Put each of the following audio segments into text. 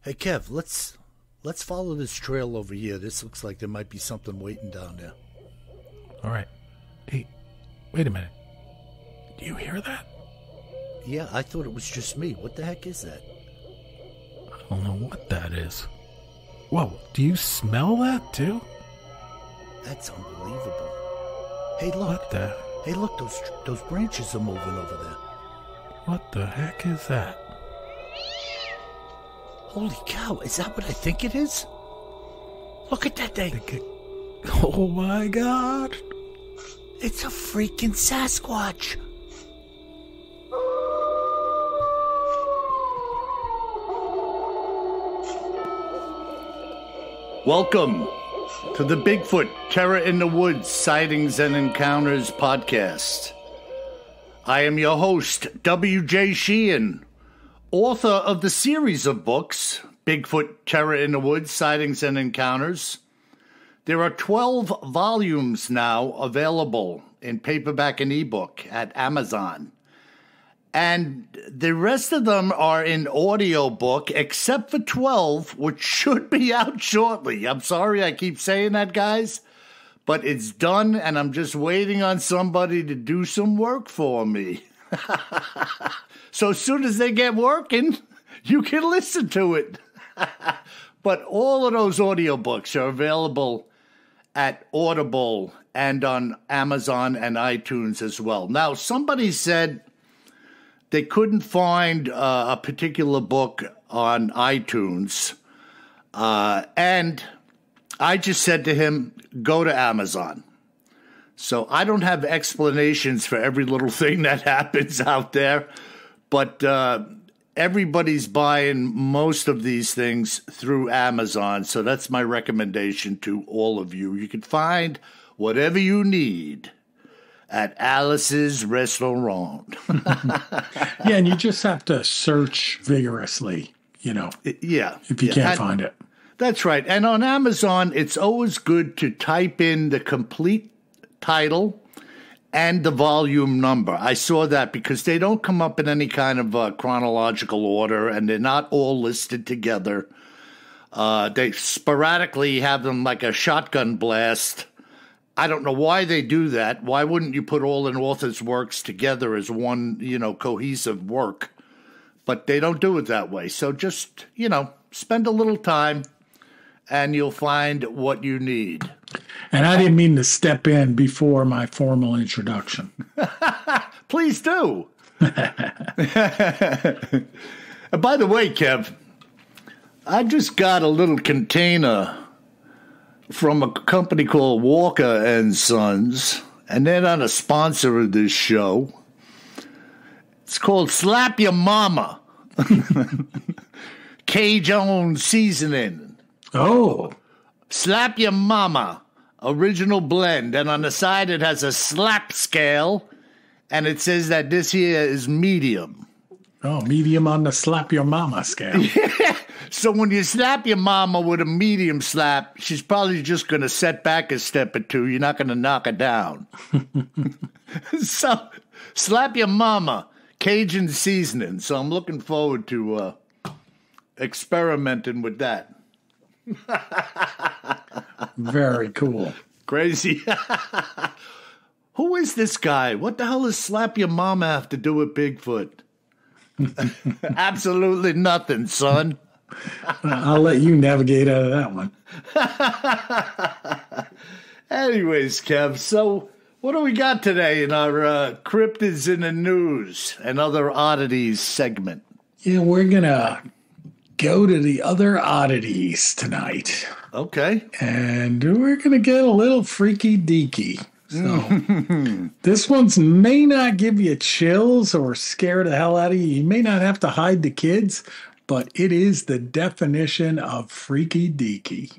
Hey Kev, let's follow this trail over here. This looks like there might be something waiting down there. All right. Hey, wait a minute. Do you hear that? Yeah, I thought it was just me. What the heck is that? I don't know what that is. Whoa, do you smell that too? That's unbelievable. Hey, look. What the? Hey, look, those branches are moving over there. What the heck is that? Holy cow, is that what I think it is? Look at that thing. Oh my God. It's a freaking Sasquatch. Welcome to the Bigfoot Terror in the Woods Sightings and Encounters podcast. I am your host, W.J. Sheehan, author of the series of books, Bigfoot Terror in the Woods Sightings and Encounters. There are 12 volumes now available in paperback and ebook at Amazon. And the rest of them are in audiobook, except for 12, which should be out shortly. I'm sorry I keep saying that, guys, but it's done, and I'm just waiting on somebody to do some work for me. So as soon as they get working, you can listen to it. But all of those audiobooks are available at Audible and on Amazon and iTunes as well. Now, somebody said they couldn't find a particular book on iTunes, and I just said to him, go to Amazon. So I don't have explanations for every little thing that happens out there, but everybody's buying most of these things through Amazon, so that's my recommendation to all of you. You can find whatever you need at Alice's Restaurant. Yeah, and you just have to search vigorously, Yeah. if you can't find it. That's right. And on Amazon, it's always good to type in the complete title and the volume number. I saw that because they don't come up in any kind of chronological order, and they're not all listed together. They sporadically have them like a shotgun blast. I don't know why they do that. Why wouldn't you put all an author's works together as one, cohesive work? But they don't do it that way. So just, spend a little time and you'll find what you need. And I didn't mean to step in before my formal introduction. Please do. By the way, Kev, I just got a little container from a company called Walker and Sons, and they're not a sponsor of this show. It's called Slap Your Mama. Cajun seasoning. Oh. Slap Your Mama. Original blend. And on the side it has a slap scale, and it says that this here is medium. Oh, medium on the slap your mama scale. Yeah. So when you slap your mama with a medium slap, she's probably just going to set back a step or two. You're not going to knock her down. So slap your mama, Cajun seasoning. So I'm looking forward to experimenting with that. Very cool. Crazy. Who is this guy? What the hell does slap your mama have to do with Bigfoot? Absolutely nothing, son. I'll let you navigate out of that one. Anyways, Kev, so what do we got today in our Cryptids in the News and Other Oddities segment? Yeah, we're going to go to the other oddities tonight. Okay. And we're going to get a little freaky deaky. So this one's may not give you chills or scare the hell out of you. You may not have to hide the kids, but it is the definition of freaky deaky.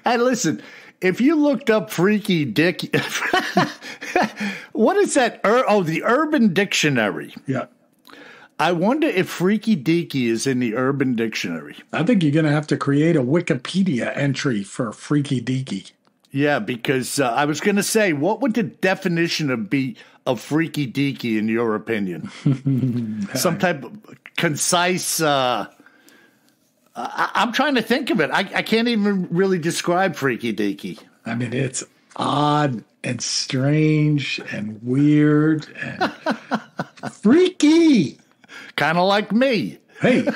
And listen, if you looked up freaky dick, what is that? The Urban Dictionary. Yeah. I wonder if freaky deaky is in the Urban Dictionary. I think you're going to have to create a Wikipedia entry for freaky deaky. Yeah, because I was going to say, what would the definition of freaky deaky, in your opinion? Some type of concise. I'm trying to think of it. I can't even really describe freaky deaky. I mean, it's odd and strange and weird and freaky. Kind of like me. Hey.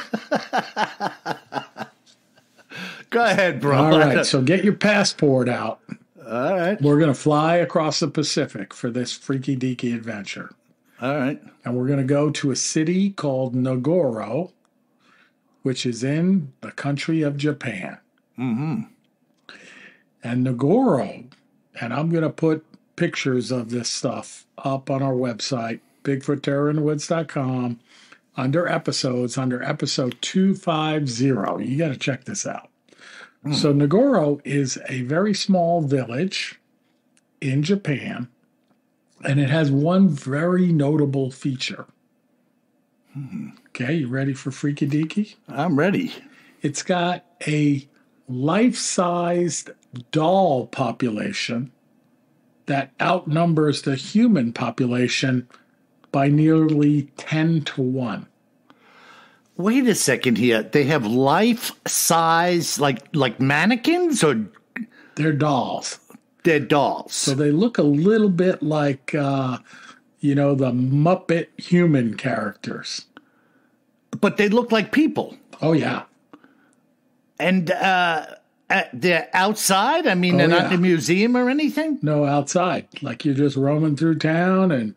Go ahead, bro. All right, so get your passport out. All right. We're going to fly across the Pacific for this freaky deaky adventure. All right. And we're going to go to a city called Nogura, which is in the country of Japan. Mm-hmm. And Nogura, and I'm going to put pictures of this stuff up on our website, BigfootTerrorInTheWoods.com, under episodes, under episode 250. You got to check this out. So Nogura is a very small village in Japan, and it has one very notable feature. Okay, you ready for freaky deaky? I'm ready. It's got a life-sized doll population that outnumbers the human population by nearly 10 to 1. Wait a second here. They have life size, like mannequins, or they're dolls. They're dolls. So they look a little bit like, the Muppet human characters. But they look like people. Oh, yeah. And they're outside? I mean, they're not in a museum or anything? No, outside. Like you're just roaming through town, and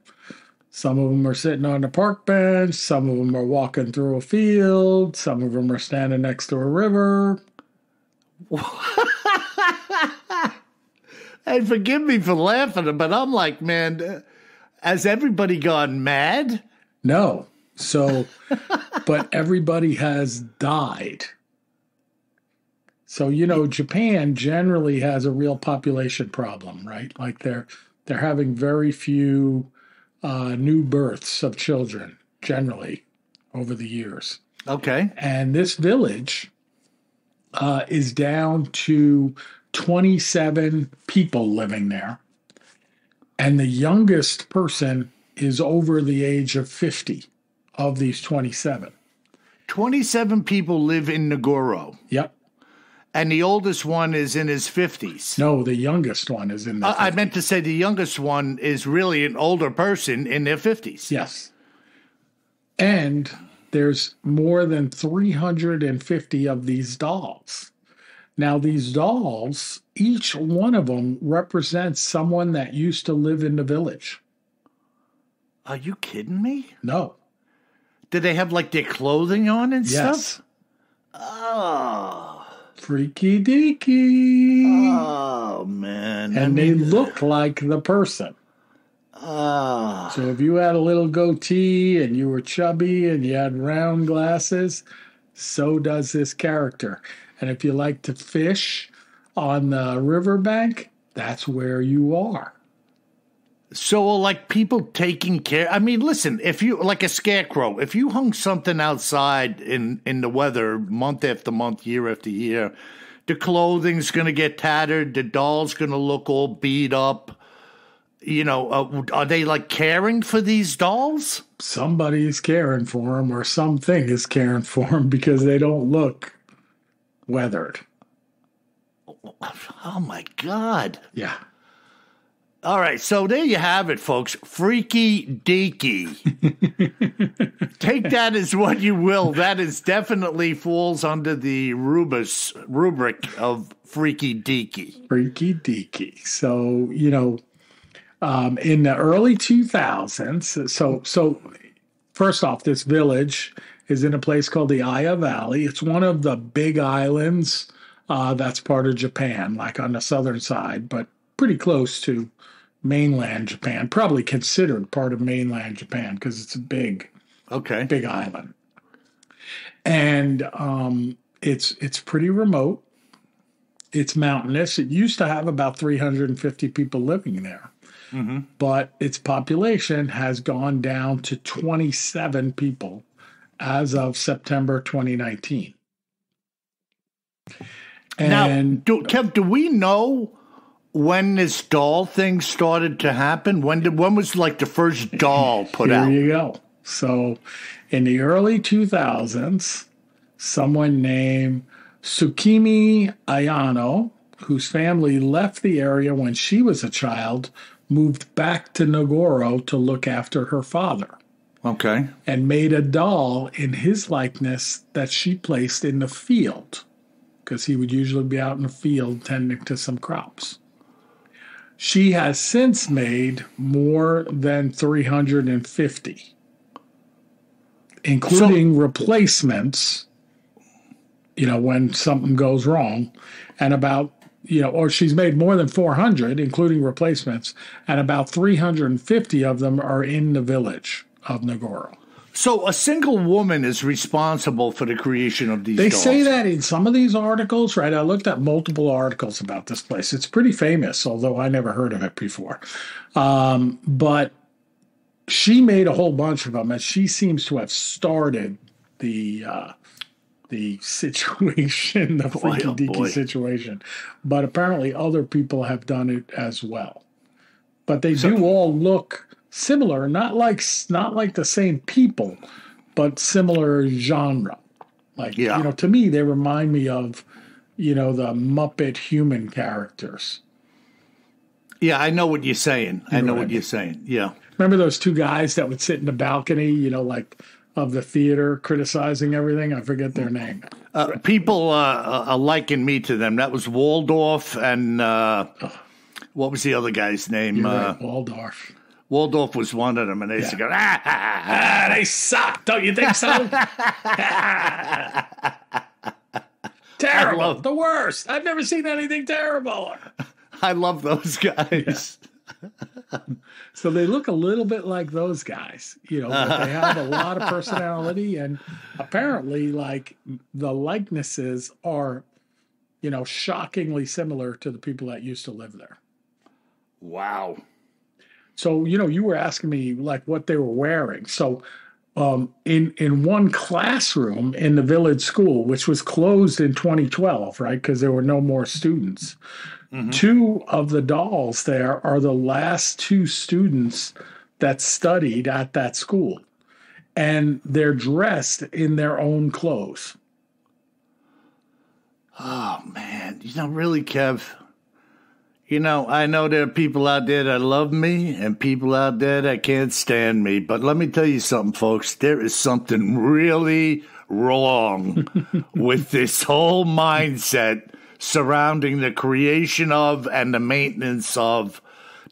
some of them are sitting on the park bench. Some of them are walking through a field. Some of them are standing next to a river. And forgive me for laughing, but I'm like, man, has everybody gone mad? No. So, but everybody has died. So, Japan generally has a real population problem, right? Like they're having very few new births of children, generally, over the years. Okay. And this village is down to 27 people living there. And the youngest person is over the age of 50 of these 27. 27 people live in Nogura. Yep. And the oldest one is in his 50s. No, the youngest one is in the 50s. I meant to say the youngest one is really an older person in their 50s. Yes. And there's more than 350 of these dolls. Now, these dolls, each one of them represents someone that used to live in the village. Are you kidding me? No. Did they have, like, their clothing on and Yes. stuff? Oh. Freaky deaky. Oh, man. And they look like the person. Oh. So if you had a little goatee and you were chubby and you had round glasses, so does this character. And if you like to fish on the riverbank, that's where you are. So, like, people taking care. I mean, listen, if you, like a scarecrow, if you hung something outside in the weather month after month, year after year, the clothing's going to get tattered, the doll's going to look all beat up. Are they, like, caring for these dolls? Somebody's caring for them, or something is caring for them, because they don't look weathered. Oh, my God. Yeah. All right, so there you have it, folks. Freaky deaky. Take that as what you will. That is definitely falls under the rubric of freaky deaky. Freaky deaky. So, in the early 2000s, so first off, this village is in a place called the Aya Valley. It's one of the big islands that's part of Japan, like on the southern side, but pretty close to mainland Japan, probably considered part of mainland Japan because it's a big island. And it's pretty remote. It's mountainous. It used to have about 350 people living there. Mm-hmm. But its population has gone down to 27 people as of September 2019. And now, Kev, do we know when this doll thing started to happen? When was like the first doll put out? Here you go. So in the early 2000s, someone named Tsukimi Ayano, whose family left the area when she was a child, moved back to Nogura to look after her father. Okay. And made a doll in his likeness that she placed in the field, because he would usually be out in the field tending to some crops. She has since made more than 350, including replacements, when something goes wrong, and about, or she's made more than 400, including replacements, and about 350 of them are in the village of Nogura. So a single woman is responsible for the creation of these dolls. They say that in some of these articles, right? I looked at multiple articles about this place. It's pretty famous, although I never heard of it before. But she made a whole bunch of them, and she seems to have started the situation, the freaky deaky situation. But apparently other people have done it as well. But they do all look similar, not like the same people, but similar genre. To me, they remind me of, the Muppet human characters. Yeah, I know what you're saying. I know what you're saying. Yeah. Remember those two guys that would sit in the balcony, of the theater criticizing everything? I forget their name. People are liking me to them. That was Waldorf and what was the other guy's name? Right, Waldorf. Waldorf was one of them, and they used to go, they suck, don't you think so? Terrible, the worst. I've never seen anything terrible. I love those guys. Yeah. So they look a little bit like those guys, but they have a lot of personality, and apparently, the likenesses are, shockingly similar to the people that used to live there. Wow. So, you were asking me what they were wearing. So in one classroom in the village school, which was closed in 2012, right, because there were no more students, two of the dolls there are the last two students that studied at that school. And they're dressed in their own clothes. Oh, man. Really, Kev... I know there are people out there that love me and people out there that can't stand me. But let me tell you something, folks. There is something really wrong with this whole mindset surrounding the creation of and the maintenance of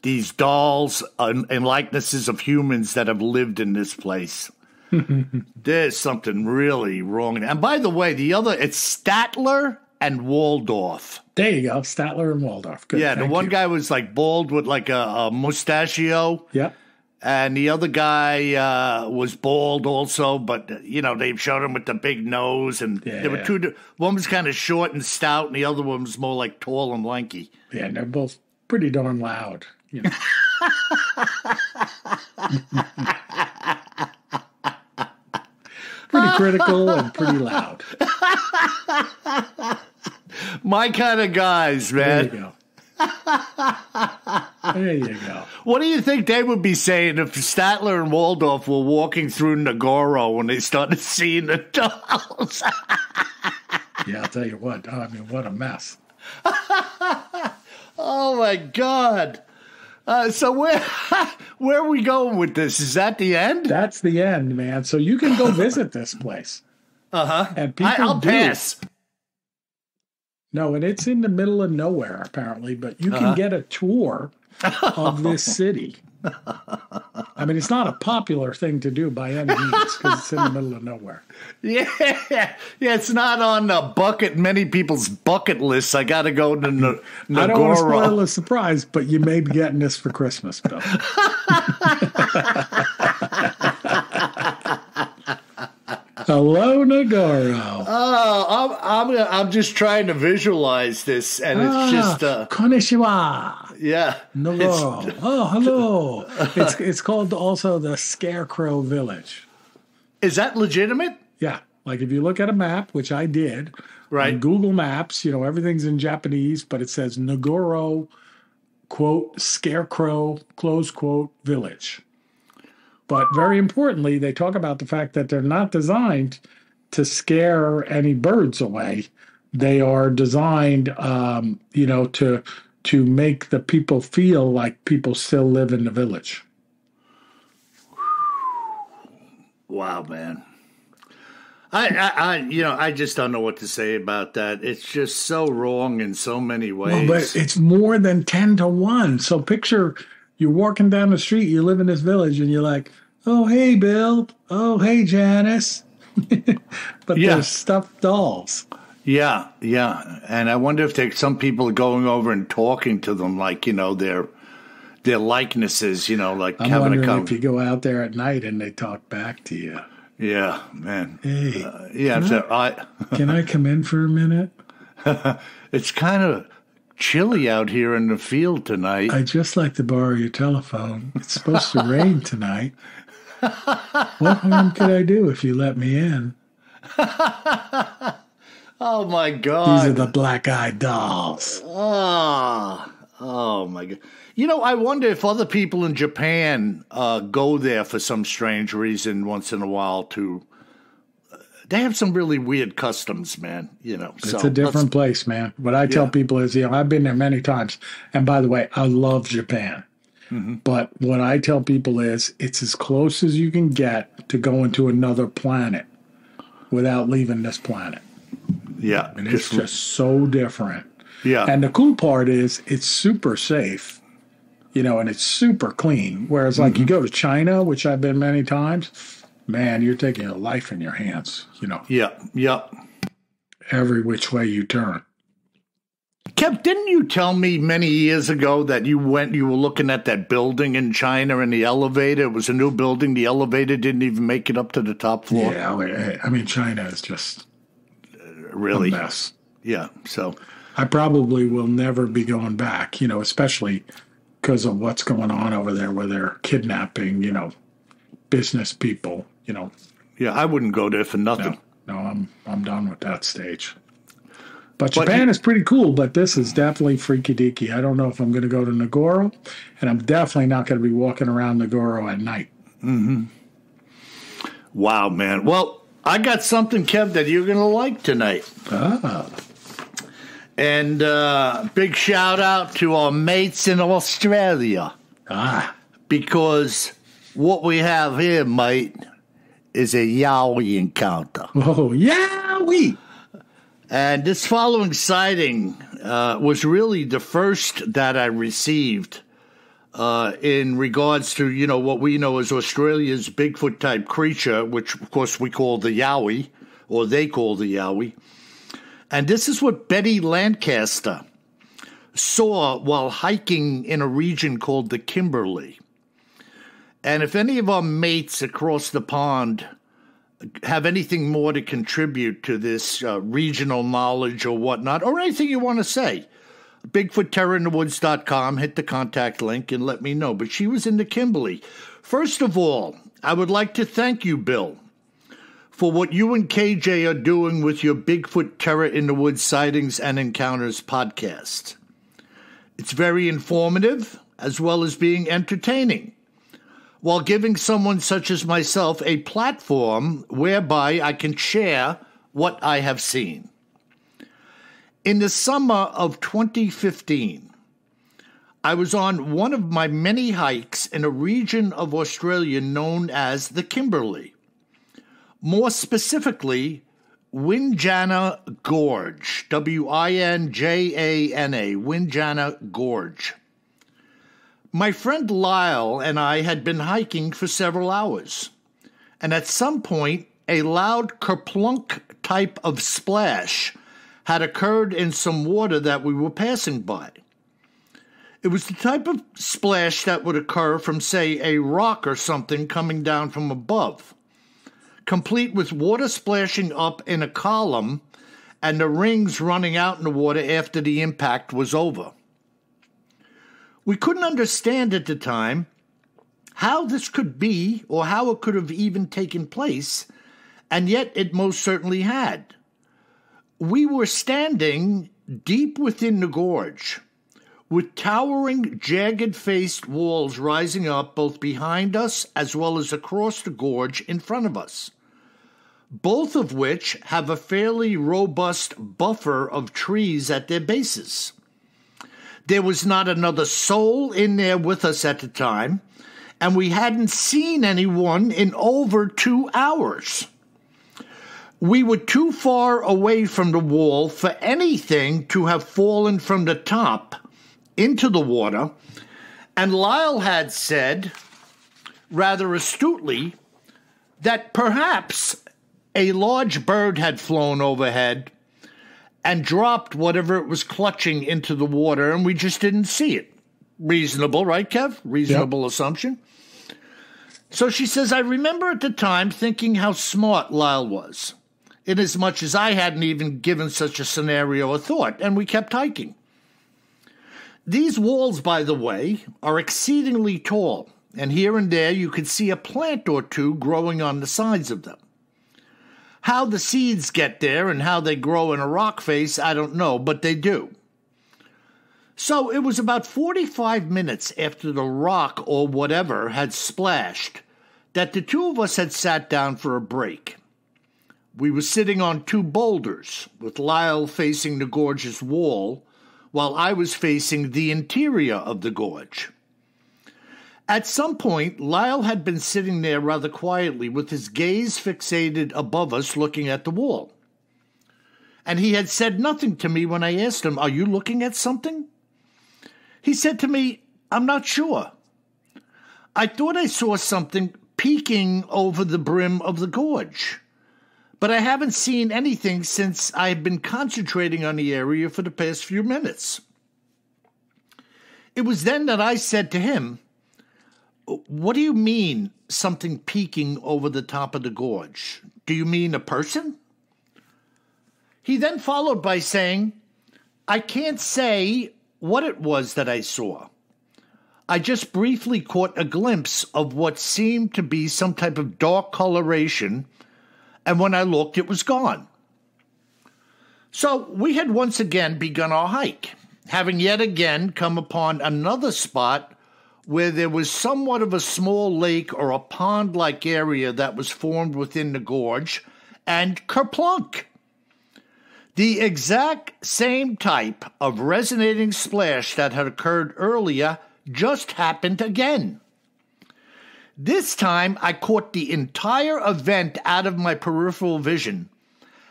these dolls and likenesses of humans that have lived in this place. There's something really wrong. And by the way, it's Statler and Waldorf. There you go, Statler and Waldorf. Good, yeah, the one guy was bald with a mustachio. Yeah. And the other guy was bald also, but, they showed him with the big nose. And there were two. One was kind of short and stout, and the other one was more tall and lanky. Yeah, and they're both pretty darn loud. Pretty critical and pretty loud. My kind of guys, man. There you go. There you go. What do you think they would be saying if Statler and Waldorf were walking through Nogura when they started seeing the dolls? Yeah, I'll tell you what. What a mess. Oh, my God. So where are we going with this? Is that the end? That's the end, man. So you can go visit this place. Uh-huh. And people I'll pass. No, and it's in the middle of nowhere, apparently, but you can get a tour of this city. It's not a popular thing to do by any means because it's in the middle of nowhere. Yeah, it's not on many people's bucket lists. I got to go to Nogura. I don't want to spoil the surprise, but you may be getting this for Christmas, Bill. Hello, Nogura. Oh, I'm just trying to visualize this, and it's just konnichiwa. Yeah, Nogura. Oh, hello. It's called also the Scarecrow Village. Is that legitimate? Yeah. If you look at a map, which I did, right? On Google Maps, everything's in Japanese, but it says Nogura quote, scarecrow, close quote, village. But very importantly, they talk about the fact that they're not designed to scare any birds away. They are designed, to make the people feel like people still live in the village. Wow, man. I just don't know what to say about that. It's just so wrong in so many ways. Well, but it's more than 10 to 1. So picture you're walking down the street, you live in this village, and you're like, oh, hey, Bill. Oh, hey, Janice. But they're stuffed dolls. Yeah. And I wonder if some people are going over and talking to them like, their likenesses, like I'm having wondering if you go out there at night and they talk back to you. Yeah, man. Hey, can I come in for a minute? It's kind of chilly out here in the field tonight. I'd just like to borrow your telephone. It's supposed to rain tonight. What harm could I do if you let me in? Oh, my God. These are the black-eyed dolls. Oh, my God. I wonder if other people in Japan go there for some strange reason once in a while to... They have some really weird customs, man, It's a different place, man. What I tell people is, I've been there many times. And by the way, I love Japan. Mm-hmm. But what I tell people is it's as close as you can get to going to another planet without leaving this planet. Yeah. And it's just so different. Yeah. And the cool part is it's super safe, and it's super clean. Whereas like you go to China, which I've been many times, man, you're taking a life in your hands, Yeah. Every which way you turn. Kev, didn't you tell me many years ago that you were looking at that building in China and the elevator? It was a new building. The elevator didn't even make it up to the top floor. Yeah, I mean, China is just really a mess. Yeah, so I probably will never be going back, especially because of what's going on over there where they're kidnapping, business people, Yeah, I wouldn't go there for nothing. No, I'm done with that stage. But Japan is pretty cool, but this is definitely freaky deaky. I don't know if I'm going to go to Nogura, and I'm definitely not going to be walking around Nogura at night. Mm-hmm. Wow, man. Well, I got something, Kev, that you're going to like tonight. And big shout out to our mates in Australia. Because what we have here, mate, is a Yowie encounter. Oh, Yowie! And this following sighting was really the first that I received in regards to, what we know as Australia's Bigfoot-type creature, which, of course, we call the Yowie, or they call the Yowie. And this is what Betty Lancaster saw while hiking in a region called the Kimberly. And if any of our mates across the pond have anything more to contribute to this regional knowledge or whatnot, or anything you want to say, BigfootTerrorInTheWoods.com, hit the contact link and let me know. But she was in the Kimberly. First of all, I would like to thank you, Bill, for what you and KJ are doing with your Bigfoot Terror in the Woods Sightings and Encounters podcast. It's very informative, as well as being entertaining, while giving someone such as myself a platform whereby I can share what I have seen. In the summer of 2015, I was on one of my many hikes in a region of Australia known as the Kimberly. More specifically, Windjana Gorge, Winjana, Windjana Gorge. My friend Lyle and I had been hiking for several hours, and at some point, a loud kerplunk type of splash had occurred in some water that we were passing by. It was the type of splash that would occur from, say, a rock or something coming down from above, complete with water splashing up in a column and the rings running out in the water after the impact was over. We couldn't understand at the time how this could be or how it could have even taken place, and yet it most certainly had. We were standing deep within the gorge, with towering, jagged-faced walls rising up both behind us as well as across the gorge in front of us, both of which have a fairly robust buffer of trees at their bases. There was not another soul in there with us at the time, and we hadn't seen anyone in over 2 hours. We were too far away from the wall for anything to have fallen from the top into the water, and Lyle had said, rather astutely, that perhaps a large bird had flown overhead and dropped whatever it was clutching into the water, and we just didn't see it. Reasonable, right, Kev? Reasonable assumption. So she says, I remember at the time thinking how smart Lyle was, inasmuch as I hadn't even given such a scenario a thought, and we kept hiking. These walls, by the way, are exceedingly tall, and here and there you could see a plant or two growing on the sides of them. How the seeds get there and how they grow in a rock face, I don't know, but they do. So it was about 45 minutes after the rock or whatever had splashed that the two of us had sat down for a break. We were sitting on 2 boulders, with Lyle facing the gorge's wall, while I was facing the interior of the gorge. At some point, Lyle had been sitting there rather quietly with his gaze fixated above us looking at the wall. And he had said nothing to me when I asked him, "Are you looking at something?" He said to me, "I'm not sure. I thought I saw something peeking over the brim of the gorge, but I haven't seen anything since I've been concentrating on the area for the past few minutes." It was then that I said to him, "What do you mean, something peeking over the top of the gorge? Do you mean a person?" He then followed by saying, "I can't say what it was that I saw. I just briefly caught a glimpse of what seemed to be some type of dark coloration, and when I looked, it was gone." So we had once again begun our hike, having yet again come upon another spot where there was somewhat of a small lake or a pond-like area that was formed within the gorge, and kerplunk! The exact same type of resonating splash that had occurred earlier just happened again. This time I caught the entire event out of my peripheral vision,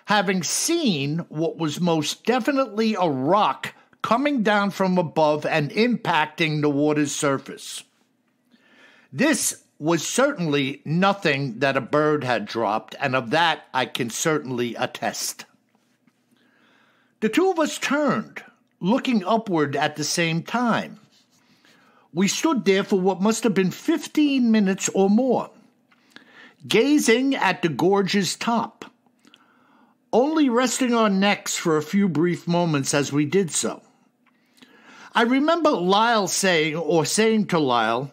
having seen what was most definitely a rock coming down from above and impacting the water's surface. This was certainly nothing that a bird had dropped, and of that I can certainly attest. The two of us turned, looking upward at the same time. We stood there for what must have been 15 minutes or more, gazing at the gorge's top, only resting our necks for a few brief moments as we did so. I remember Lyle saying to Lyle,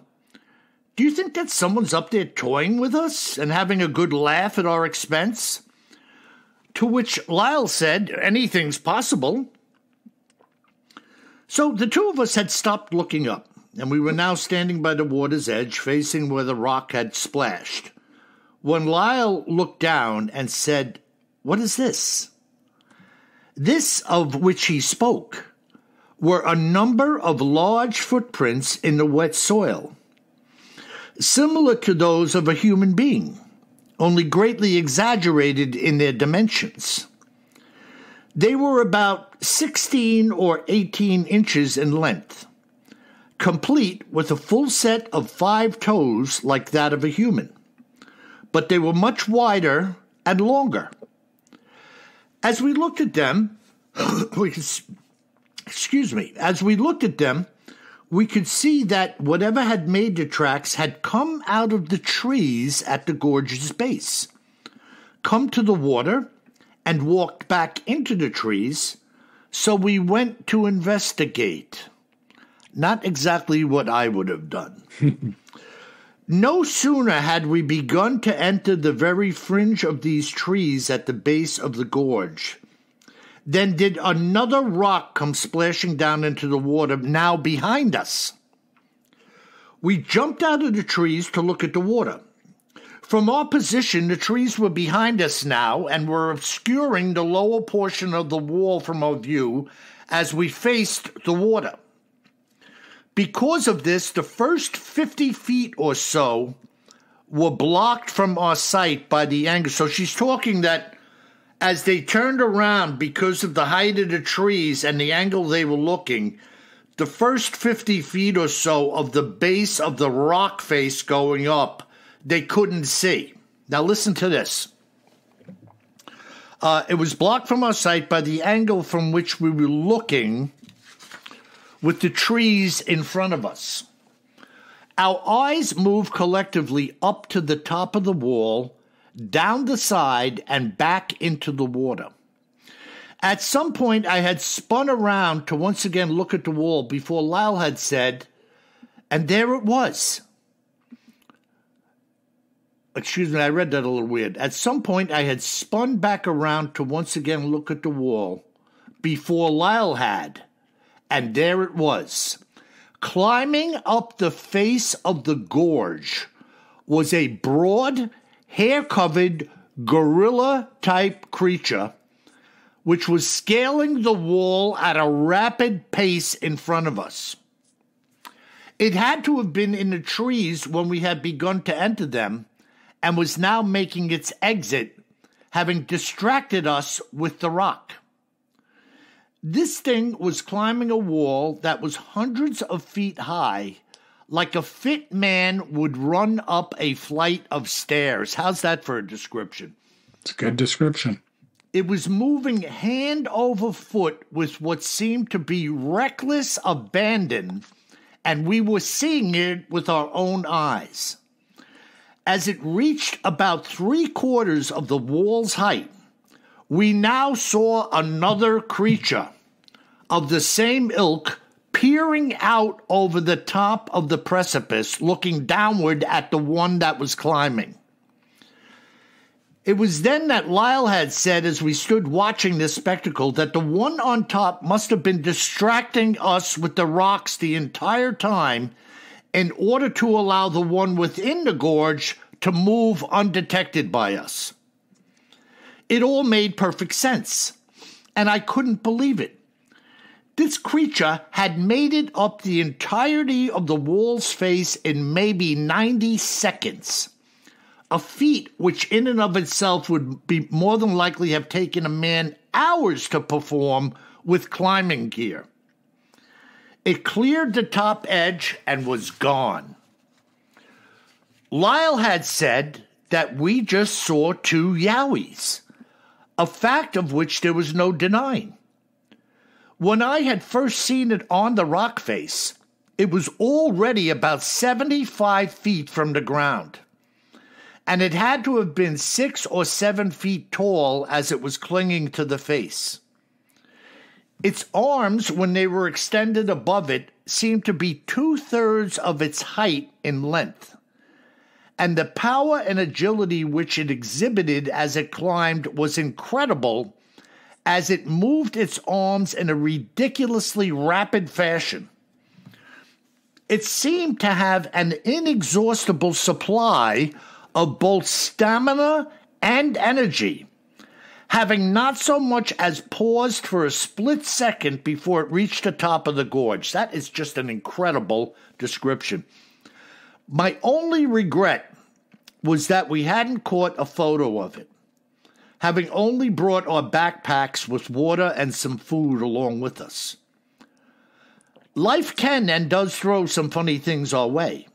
"Do you think that someone's up there toying with us and having a good laugh at our expense?" To which Lyle said, "Anything's possible." So the two of us had stopped looking up, and we were now standing by the water's edge, facing where the rock had splashed, when Lyle looked down and said, "What is this?" This of which he spoke were a number of large footprints in the wet soil, similar to those of a human being, only greatly exaggerated in their dimensions. They were about 16 or 18 inches in length, complete with a full set of 5 toes like that of a human, but they were much wider and longer. As we looked at them, we could see that whatever had made the tracks had come out of the trees at the gorge's base, come to the water, and walked back into the trees, so we went to investigate. Not exactly what I would have done. No sooner had we begun to enter the very fringe of these trees at the base of the gorge Then did another rock come splashing down into the water now behind us. We jumped out of the trees to look at the water. From our position, the trees were behind us now and were obscuring the lower portion of the wall from our view as we faced the water. Because of this, the first 50 feet or so were blocked from our sight by the angle. So she's talking that as they turned around because of the height of the trees and the angle they were looking, the first 50 feet or so of the base of the rock face going up, they couldn't see. Now listen to this. It was blocked from our sight by the angle from which we were looking with the trees in front of us. Our eyes moved collectively up to the top of the wall, down the side, and back into the water. At some point, I had spun around to once again look at the wall before Lyle had said, and there it was. Excuse me, I read that a little weird. At some point, I had spun back around to once again look at the wall before Lyle had, and there it was. Climbing up the face of the gorge was a broad, hair-covered, gorilla-type creature which was scaling the wall at a rapid pace in front of us. It had to have been in the trees when we had begun to enter them, and was now making its exit, having distracted us with the rock. This thing was climbing a wall that was hundreds of feet high, like a fit man would run up a flight of stairs. How's that for a description? It's a good description. It was moving hand over foot with what seemed to be reckless abandon, and we were seeing it with our own eyes. As it reached about 3/4 of the wall's height, we now saw another creature of the same ilk peering out over the top of the precipice, looking downward at the one that was climbing. It was then that Lyle had said, as we stood watching this spectacle, that the one on top must have been distracting us with the rocks the entire time in order to allow the one within the gorge to move undetected by us. It all made perfect sense, and I couldn't believe it. This creature had made it up the entirety of the wall's face in maybe 90 seconds, a feat which in and of itself would be more than likely have taken a man hours to perform with climbing gear. It cleared the top edge and was gone. Lyle had said that we just saw 2 Yowies, a fact of which there was no denying. When I had first seen it on the rock face, it was already about 75 feet from the ground, and it had to have been 6 or 7 feet tall as it was clinging to the face. Its arms, when they were extended above it, seemed to be 2/3 of its height in length, and the power and agility which it exhibited as it climbed was incredible, as it moved its arms in a ridiculously rapid fashion. It seemed to have an inexhaustible supply of both stamina and energy, having not so much as paused for a split second before it reached the top of the gorge. That is just an incredible description. My only regret was that we hadn't caught a photo of it, having only brought our backpacks with water and some food along with us. Life can and does throw some funny things our way,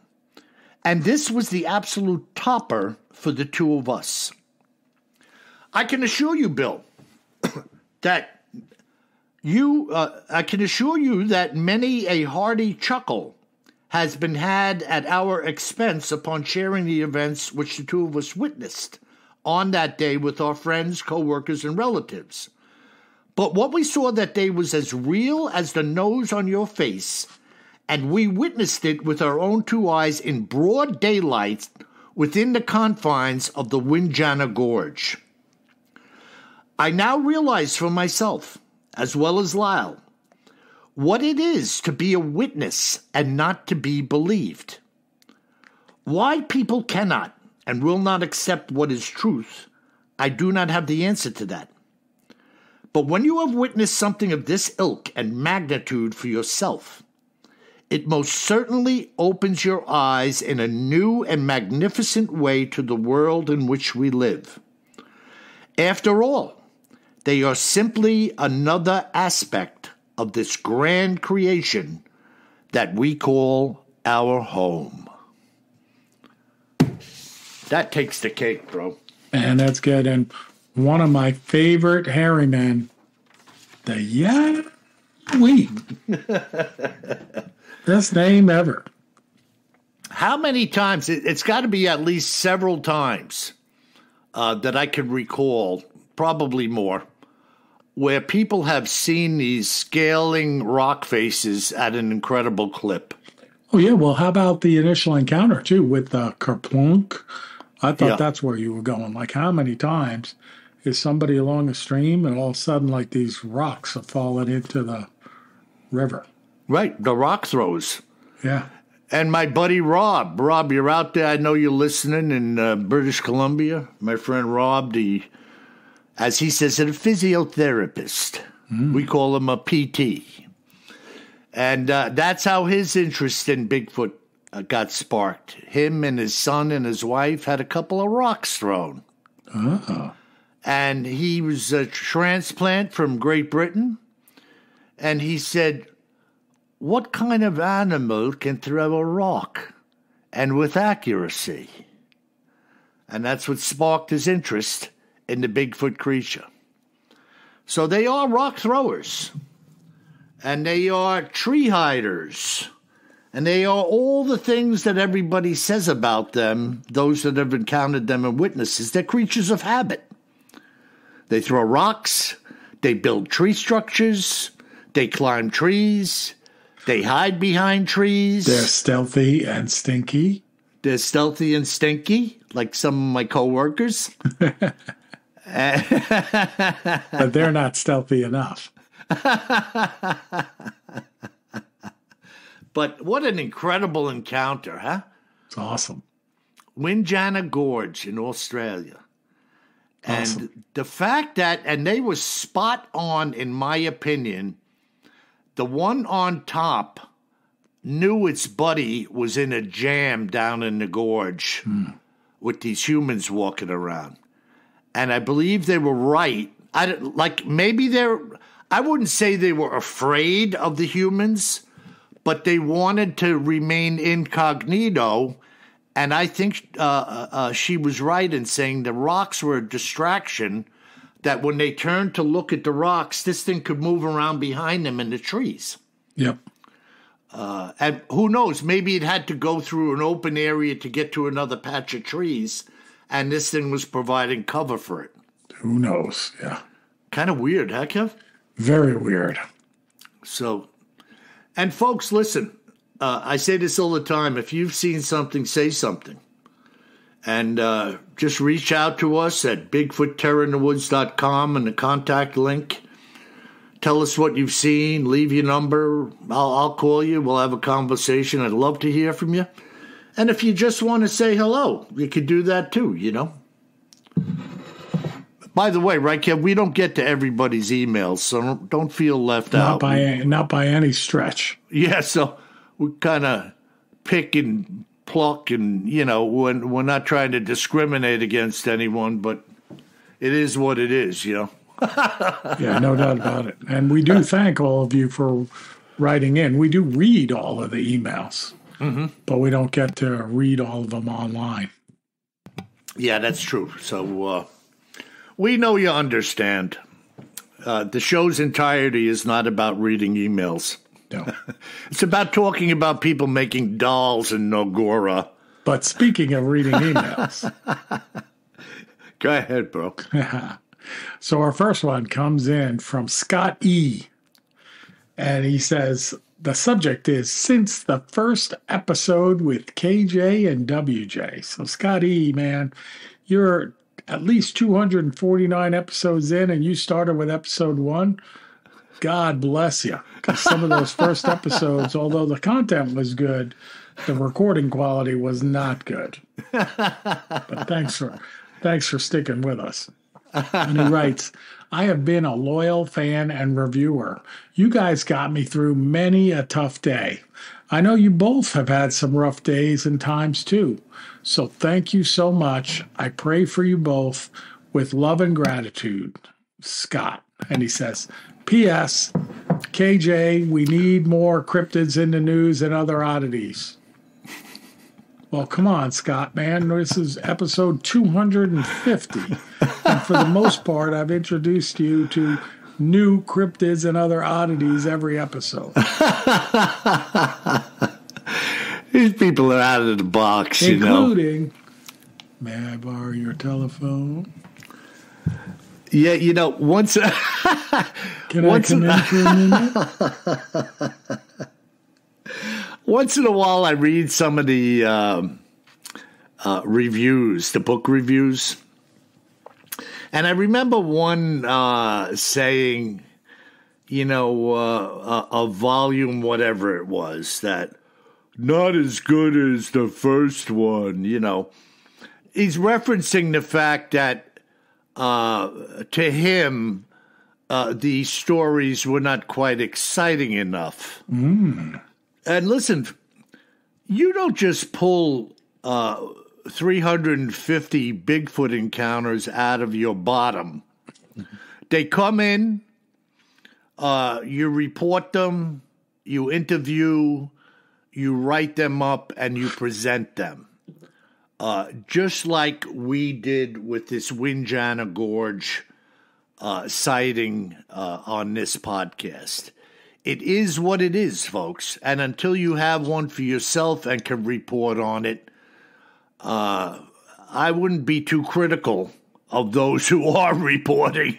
and this was the absolute topper for the 2 of us. I can assure you, Bill, that many a hearty chuckle has been had at our expense upon sharing the events which the 2 of us witnessed on that day with our friends, co-workers, and relatives. But what we saw that day was as real as the nose on your face, and we witnessed it with our own 2 eyes in broad daylight within the confines of the Windjana Gorge. I now realize for myself, as well as Lyle, what it is to be a witness and not to be believed. Why people cannot and will not accept what is truth, I do not have the answer to that. But when you have witnessed something of this ilk and magnitude for yourself, it most certainly opens your eyes in a new and magnificent way to the world in which we live. After all, they are simply another aspect of this grand creation that we call our home. That takes the cake, bro. And that's good. And one of my favorite hairy men, the Yowie. Best name ever. How many times? It's got to be at least several times that I can recall, probably more, where people have seen these scaling rock faces at an incredible clip. Oh, yeah. Well, how about the initial encounter, too, with Kerplunk? I thought that's where you were going. Like, how many times is somebody along a stream and all of a sudden, like, these rocks are falling into the river? Right, the rock throws. Yeah. And my buddy Rob, you're out there. I know you're listening in British Columbia. My friend Rob, as he says, a physiotherapist. We call him a PT. And that's how his interest in Bigfoot got sparked. Him and his son and his wife had a couple of rocks thrown. Oh. And he was a transplant from Great Britain. And he said, what kind of animal can throw a rock and with accuracy? And that's what sparked his interest in the Bigfoot creature. So they are rock throwers, and they are tree hiders, and they are all the things that everybody says about them, those that have encountered them and witnesses. They're creatures of habit. They throw rocks, they build tree structures, they climb trees, they hide behind trees. They're stealthy and stinky. They're stealthy and stinky, like some of my coworkers. But they're not stealthy enough. But what an incredible encounter, huh? It's awesome. Windjana Gorge in Australia. Awesome. And the fact that, and they were spot on, in my opinion, the one on top knew its buddy was in a jam down in the gorge with these humans walking around. And I believe they were right. I wouldn't say they were afraid of the humans, but they wanted to remain incognito. And I think she was right in saying the rocks were a distraction, that when they turned to look at the rocks, this thing could move around behind them in the trees. Yep. And who knows, maybe it had to go through an open area to get to another patch of trees, and this thing was providing cover for it. Who knows? Yeah. Kind of weird, huh, Kev? Very weird. So, and folks, listen, I say this all the time. If you've seen something, say something. And just reach out to us at BigfootTerrorInTheWoods.com and the contact link. Tell us what you've seen. Leave your number. I'll call you. We'll have a conversation. I'd love to hear from you. And if you just want to say hello, you could do that too, you know. By the way, right, Kev, we don't get to everybody's emails, so don't feel left out. Not by any stretch. Yeah, so we kind of pick and pluck, and, you know, when we're not trying to discriminate against anyone, but it is what it is, you know. Yeah, no doubt about it. And we do thank all of you for writing in. We do read all of the emails, but we don't get to read all of them online. Yeah, that's true. So we know you understand. The show's entirety is not about reading emails. No. It's about talking about people making dolls in Nogura. But speaking of reading emails. Go ahead, bro. So our first one comes in from Scott E. And he says, the subject is since the first episode with KJ and WJ. So Scott E, man, you're at least 249 episodes in, and you started with episode 1. God bless you. Because some of those first episodes, although the content was good, the recording quality was not good. But thanks for sticking with us. And he writes, I have been a loyal fan and reviewer. You guys got me through many a tough day. I know you both have had some rough days and times too. So thank you so much. I pray for you both with love and gratitude. Scott. And he says, P.S. KJ, we need more cryptids in the news and other oddities. Well, come on, Scott, man. This is episode 250. And for the most part, I've introduced you to new cryptids and other oddities every episode. These people are out of the box, including, may I borrow your telephone? Yeah, once... Can I come in for a minute? Once in a while, I read some of the reviews, the book reviews. And I remember one saying, a volume, whatever it was, that not as good as the first one, He's referencing the fact that to him, these stories were not quite exciting enough. Mm. And listen, you don't just pull 350 Bigfoot encounters out of your bottom. They come in, you report them, you interview, you write them up, and you present them. Just like we did with this Windjana Gorge sighting on this podcast. It is what it is, folks. And until you have one for yourself and can report on it, I wouldn't be too critical of those who are reporting,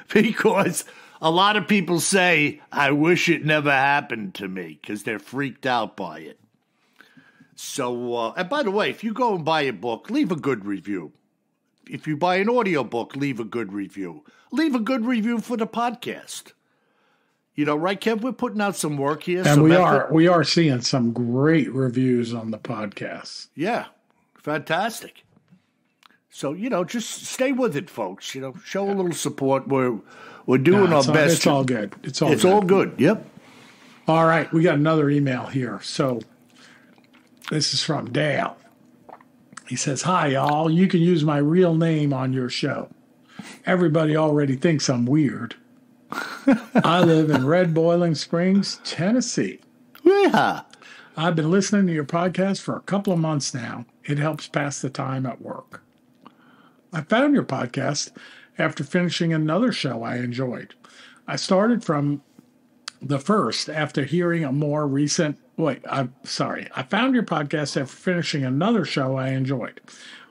because a lot of people say, I wish it never happened to me, because they're freaked out by it. So, and by the way, if you go and buy a book, leave a good review. If you buy an audiobook, leave a good review. Leave a good review for the podcast. Right, Kev? We're putting out some work here. And we are seeing some great reviews on the podcast. Yeah, fantastic. So, just stay with it, folks. Show a little support. We're doing our best. It's all good. It's all good. Yep. All right, we got another email here. So this is from Dale. He says, hi, y'all. You can use my real name on your show. Everybody already thinks I'm weird. I live in Red Boiling Springs, Tennessee. Yeah. I've been listening to your podcast for a couple of months now. It helps pass the time at work. I found your podcast after finishing another show I enjoyed. I started from the first after hearing a more recent... I found your podcast after finishing another show I enjoyed.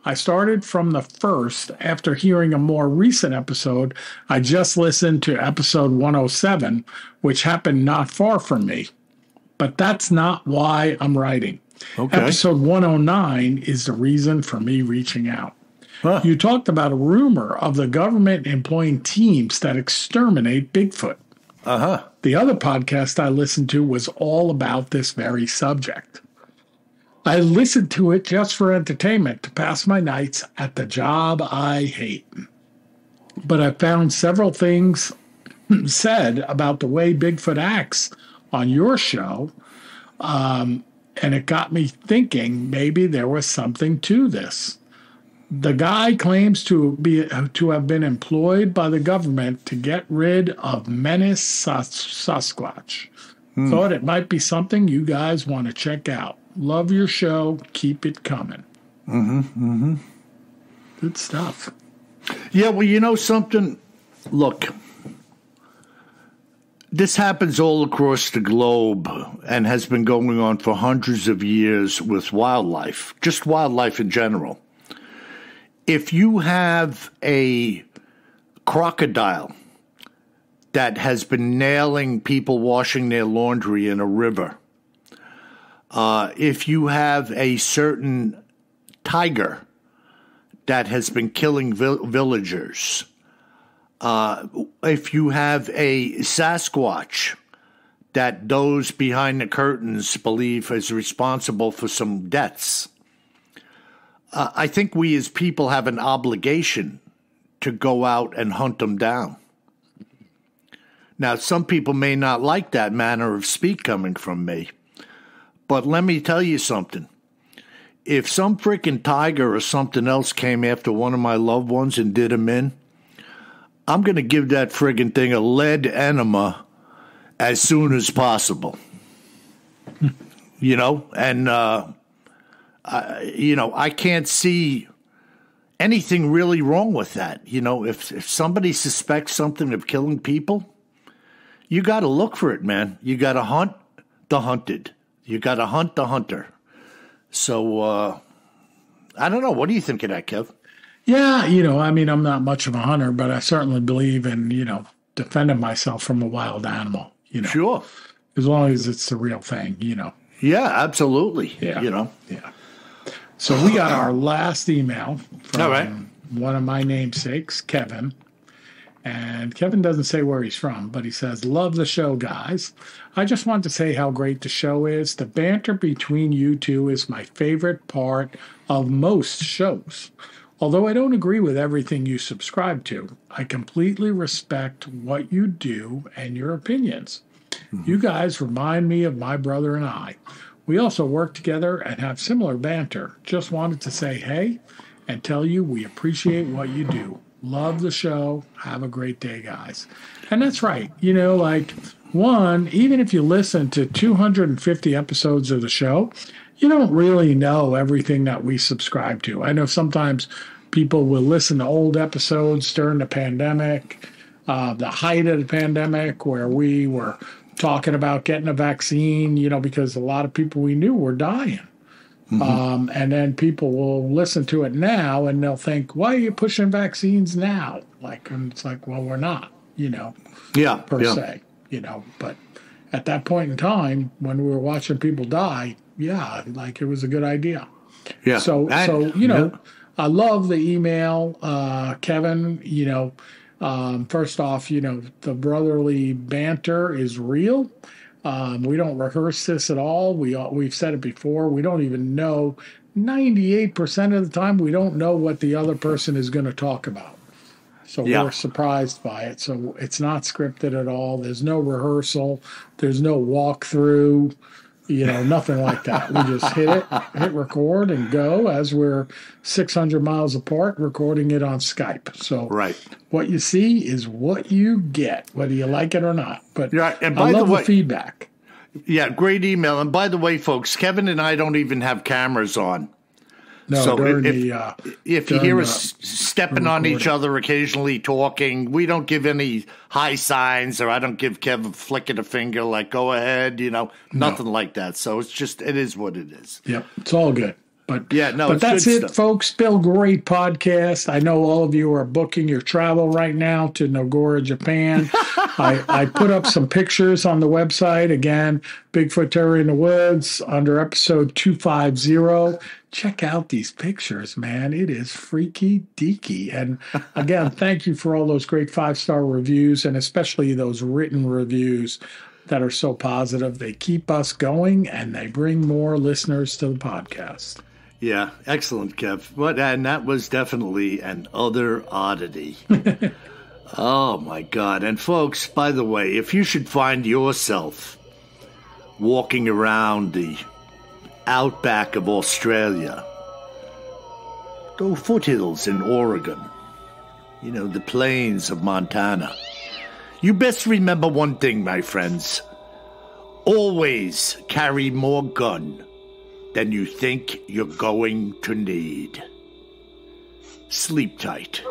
I started from the first after hearing a more recent episode. I just listened to episode 107, which happened not far from me. But that's not why I'm writing. Okay. Episode 109 is the reason for me reaching out. Huh. You talked about a rumor of the government employing teams that exterminate Bigfoot. Uh-huh. The other podcast I listened to was all about this very subject. I listened to it just for entertainment to pass my nights at the job I hate. But I found several things said about the way Bigfoot acts on your show, and it got me thinking maybe there was something to this. The guy claims to have been employed by the government to get rid of menace Sasquatch. Thought it might be something you guys want to check out. Love your show. Keep it coming. Mm-hmm. Mm-hmm. Good stuff. Yeah, well, something? Look, this happens all across the globe and has been going on for hundreds of years with wildlife, just wildlife in general. If you have a crocodile that has been nailing people washing their laundry in a river, if you have a certain tiger that has been killing villagers. If you have a Sasquatch that those behind the curtains believe is responsible for some deaths, I think we as people have an obligation to go out and hunt them down. Now, some people may not like that manner of speak coming from me, but let me tell you something. If some freaking tiger or something else came after one of my loved ones and did him in, I'm going to give that friggin' thing a lead enema as soon as possible. You know, and, I can't see anything really wrong with that. You know, if somebody suspects something of killing people, you got to look for it, man. You got to hunt the hunted. You got to hunt the hunter. So, I don't know. What do you think of that, Kev? Yeah, I'm not much of a hunter, but I certainly believe in, defending myself from a wild animal, Sure. As long as it's the real thing, Yeah, absolutely. Yeah. Yeah. So we got our last email from All right. one of my namesakes, Kevin. And Kevin doesn't say where he's from, but he says, "Love the show, guys. I just want to say how great the show is. The banter between you two is my favorite part of most shows. Although I don't agree with everything you subscribe to, I completely respect what you do and your opinions. You guys remind me of my brother and I. We also work together and have similar banter. Just wanted to say hey and tell you we appreciate what you do. Love the show. Have a great day, guys." And that's right. Even if you listen to 250 episodes of the show, you don't really know everything that we subscribe to. I know sometimes people will listen to old episodes during the pandemic, the height of the pandemic, where we were talking about getting a vaccine, because a lot of people we knew were dying. Mm-hmm. And then people will listen to it now and they'll think, why are you pushing vaccines now? And it's like, well, we're not, per se, but at that point in time when we were watching people die, it was a good idea. Yeah. So, I love the email, Kevin, first off, the brotherly banter is real. We don't rehearse this at all. We've said it before. We don't even know 98% of the time. We don't know what the other person is going to talk about. So we're surprised by it. So it's not scripted at all. There's no rehearsal. There's no walkthrough. Nothing like that. We just hit record and go as we're 600 miles apart recording it on Skype. So what you see is what you get, whether you like it or not. But and by I love the way, feedback. Yeah, great email. And by the way, folks, Kevin and I don't even have cameras on. No, so if you hear us stepping on each other occasionally talking, we don't give any high signs, or I don't give Kev a flick of the finger like, go ahead, nothing like that. So it is what it is. Yep, it's all good. But but that's it, folks. Bill, great podcast. I know all of you are booking your travel right now to Nogura, Japan. I put up some pictures on the website. Again, Bigfoot Terror in the Woods under episode 250. Check out these pictures, man. It is freaky deaky. And again, thank you for all those great 5-star reviews, and especially those written reviews that are so positive. They keep us going and they bring more listeners to the podcast. Yeah, excellent, Kev. And that was definitely an other oddity. Oh, my God. And, folks, by the way, if you should find yourself walking around the outback of Australia, the foothills in Oregon, the plains of Montana, you best remember one thing, my friends. Always carry more gun than you think you're going to need. Sleep tight.